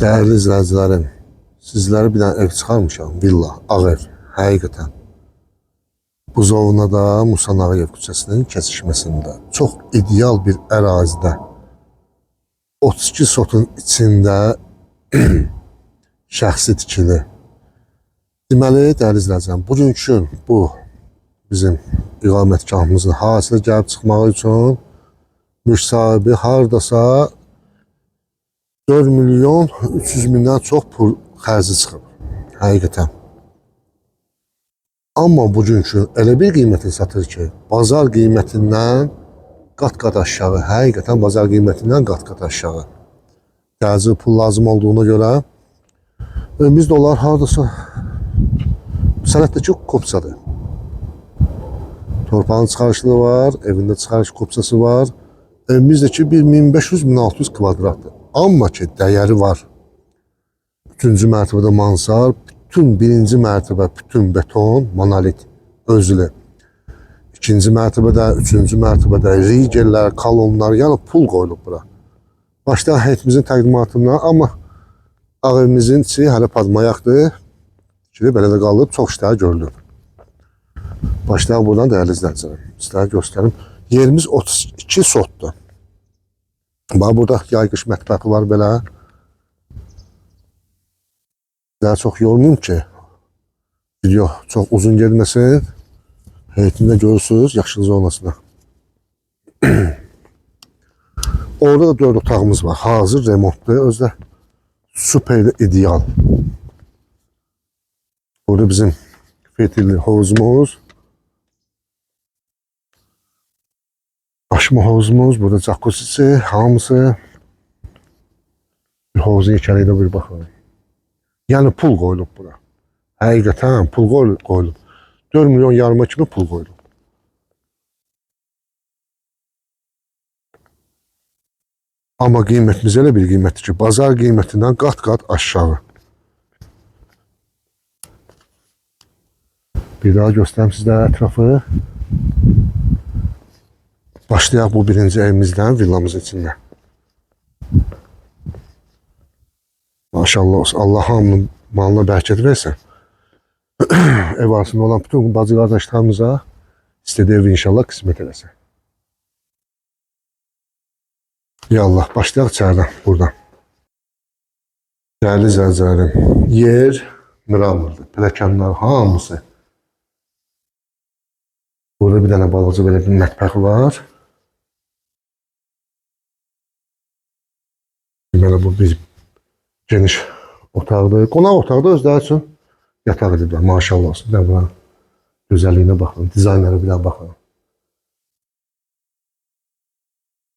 Değerli izləyicilərim, sizlərə bir dənə ev çıxarmışam, villa, ağ ev, həqiqətən. Buzovuna da Musa Nağıyev küçəsinin kəsişməsində, çox ideal bir ərazidə, 32 sotun içində şəxsi tikili. Deməli, dəyərli izləyicilərim, bugünkü bu bizim iqamətgahımızın hasilə gəlib çıxmağı üçün mülk sahibi hardasa 4 milyon 300 mindən çox pul xərci çıxıb, həqiqətən. Amma bugünkü elə bir qiymətini satır ki, bazar qiymətindən qat-qat aşağı, həqiqətən bazar qiymətindən qat-qat aşağı. Gələcək pul lazım olduğuna görə biz də onlar hardasa sənətdəki kopsadır. Torpağın çıxarışlığı var, evində çıxarış kopsası var. Evimizdəki 1500-1600 kvadratdır. Amma ki, dəyəri var. 3-cü mərtəbədə mansar, bütün birinci mərtəbə, bütün beton, monolit, özlü. 2-ci mərtəbədə, 3-cü mərtəbədə rigellər, kolonlar, yəni pul qoyulub bura. Başlayaq həyətimizin təqdimatından, amma ağ evimizin içi hələ padmayaqdır. Belə də qalıb, çox işlər görülüb. Başlayaq buradan dəyərli izləyicilərim. Sizlərə göstərim. Yerimiz 32 sotdur. Bax, burada yay-qış mətbəxi var belə. Daha çox yormayayım ki, video çox uzun gelməsin. Həyətində görürsünüz, yaşıl zonasına. Orada da 4 otağımız var. Hazır remontlu, özdə süper ideal. Burada bizim fetilli hovuzumuz. Aşma hovuzumuz, burada jacuzzisi, hamısı. Hovuzun yekəliyinə bir baxın. Yəni pul qoyulub bura. Həqiqətən pul qoyulub. 4 milyon yarıma kimi pul qoyulub. Amma qiymətimiz elə bir qiymətdir ki, bazar qiymətindən qat-qat aşağı. Bir daha göstərəm sizlərə ətrafı. Başlayaq bu birinci evimizdən, villamızın içində. Maşallah olsun. Allah hamının malına bərəkət versin. Ev arasında olan bütün bacı qardaşlarımıza istediği evi inşallah qismət eləsin. Ya Allah, başlayaq içərdən, buradan. Dəyərli izləyicilərim, yer mıramırdır. Pələkanlar hamısı. Burada bir dənə balıqcı belə bir mətbəxi var. Deməli, bu bir geniş otaqdır. Qonaq otaqda özləri üçün yataq ediblər. Maşallah olsun. Bir buna gözəlliyinə baxın, dizaynlara bir daha baxın.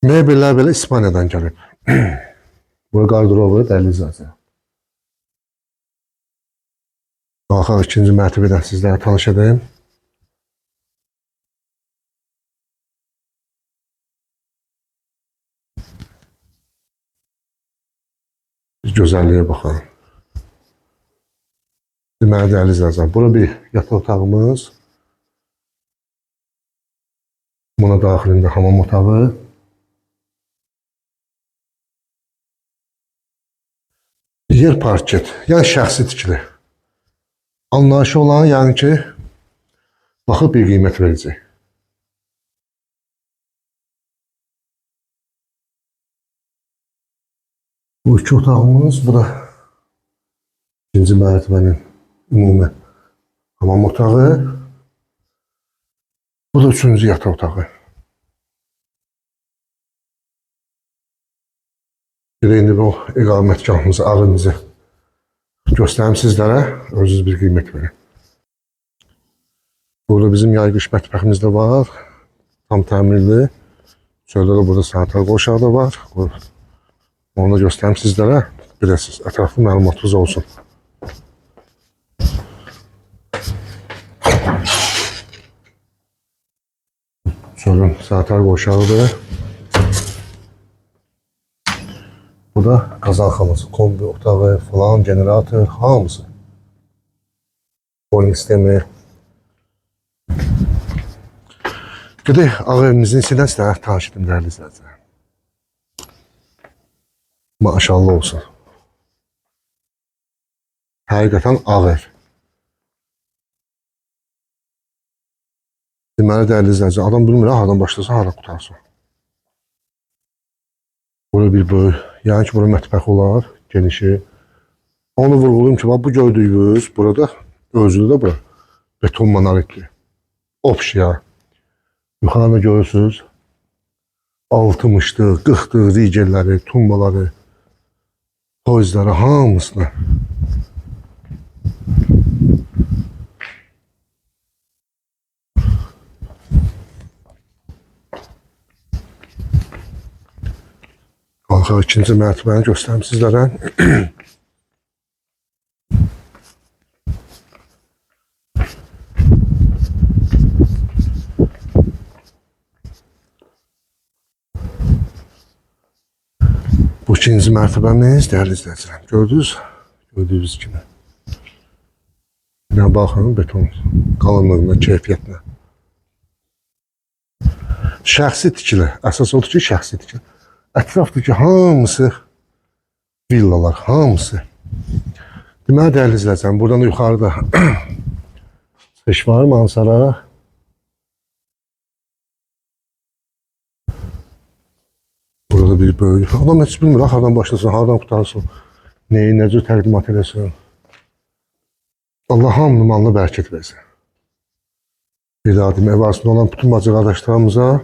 Mebellər belə İspaniyadan gəlib. Burada qardırobu dəyərli izləyicilərim. Qalxaq ikinci mərtəbədən sizlərə tanış edeyim. Gözəlliyə baxın. Deməli, dəyərli izləyicilərim, bura bir yataq otağımız. Buna daxilində hamam otağı. Yer parket, yəni şəxsi tikili. Anlayışı olan, yəni ki, baxıb bir qiymət verəcək. Bu iki otağımız, bu da ikinci mərtəbənin ümumi hamam otağı. Bu da üçüncü yataq otağı. Bir də indi bu iqamətgahımızı, ağımızı göstərim sizlərə, özünüz bir qiymət verin. Burada bizim yay-qış mətbəximiz də var, tam təmirli. Şöyle de burada sanitar qoşağı da var. Onu da göstərim sizlərə, biləsiniz, ətraflı məlumatınız olsun. Şöyle sanitar qoşağıdır. Bu da qazanxanası, kombi otağı falan, generator, hamısı. Boiling sistemi. Gedək ağ evimizin içindən sizlərə tanış edim, dəyərli izləyicilər. Maşallah olsun. Həqiqətən ağır. Deməli dəyərli izləyicilər, adam bilmir hardan başlasın, hardan qutarsın. Burada bir böyük, yəni ki, burada mətbəx olar, genişi. Onu vurğulayım ki, bu gördüyünüz burada özü də bura beton monolitli. Opşiya. Yuxarıda görürsünüz. 60'dır, 40'dır rigelləri, tumbaları, poizləri hamısını. Qalxaq ikinci mərtəbəni göstərim sizlərə. Bu ikinci mərtəbəmiz, dəyərli izləyicilər. Gördüyünüz kimi. Yine baxın beton qalınlığına, keyfiyyətinə. Şəxsi tikili, əsas odur ki, şəxsi tikili. Ətrafdakı hamısı villalar, hamısı. Deməli dəyərli izləyicilər, buradan yuxarıda çıxış var Mansara. Burada bir böyük. Adam heç bilmir, hardan başlasın, hardan qutarsın, neyi, necə təqdimat eləsin. Allah hamını manlı bərəkət versin. Bir daha deyim, ev arasında olan bütün bacı qardaşlarımıza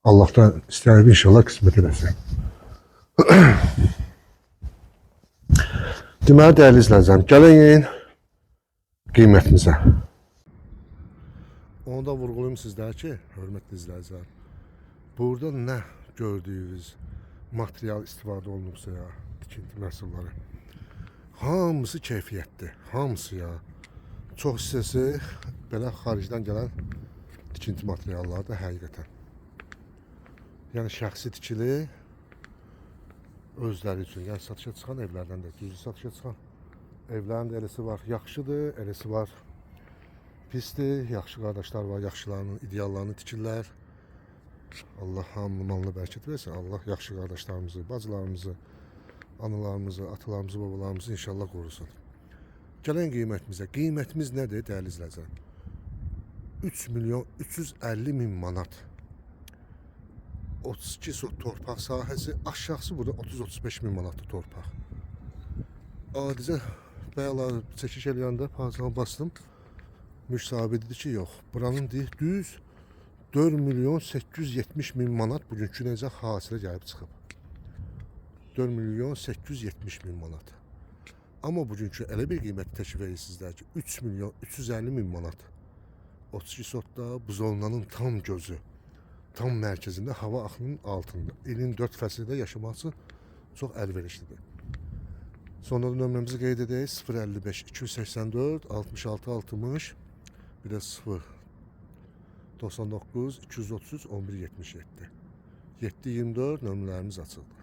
Allah'tan istəyib inşallah qismət eləsin. Deməli, dəyərli izləyicəm, gəlin qiymətimizə. Onu da vurğulayım sizlər ki, hörmətli izləyicilər, burada nə gördüyünüz material istifadə olunubsa ya, tikinti məhsulları, hamısı keyfiyyətli, hamısı ya. Çox hissəsi belə xaricdən gələn tikinti materialları da həqiqətən. Yəni şəxsi tikili özləri üçün, yəni satışa çıxan evlərdən də, düzü satışa çıxan evlərin də eləsi var, yaxşıdır, eləsi var, pisdir, yaxşı qardaşlar var, yaxşılarının ideallarını tikirlər. Allah hamını manlı bərəkət versin. Allah yaxşı qardaşlarımızı, bacılarımızı, analarımızı, atalarımızı, babalarımızı inşallah qorusun. Gələn qiymətimizə. Qiymətimiz nədir dəyərli izləyicilər? 3.350.000 manat. 32 sot torpaq sahəsi, aşağısı burada 30-35 min manatlı torpaq. Adicə bəyalar çəkiş eləyəndə pazarına bastım. Mülk sahibi dedi ki, yox, buranın düz 4.870.000 manat bugünkü necə hasilə gəlib çıxıb. 4.870.000 manat. Amma bugünkü elə bir qiymət təklif edir sizlər ki, 3.350.000 manat. 32 sotda Buzolnanın tam gözü, tam mərkəzində, hava axının altında. İlin 4 fəsildə yaşamaq üçün çox əlverişlidir. Sonra da nömrəmizi qeyd edək, 055 284 66 60, bir də 0 99 233 11 77 724 nömrələrimiz açıldı.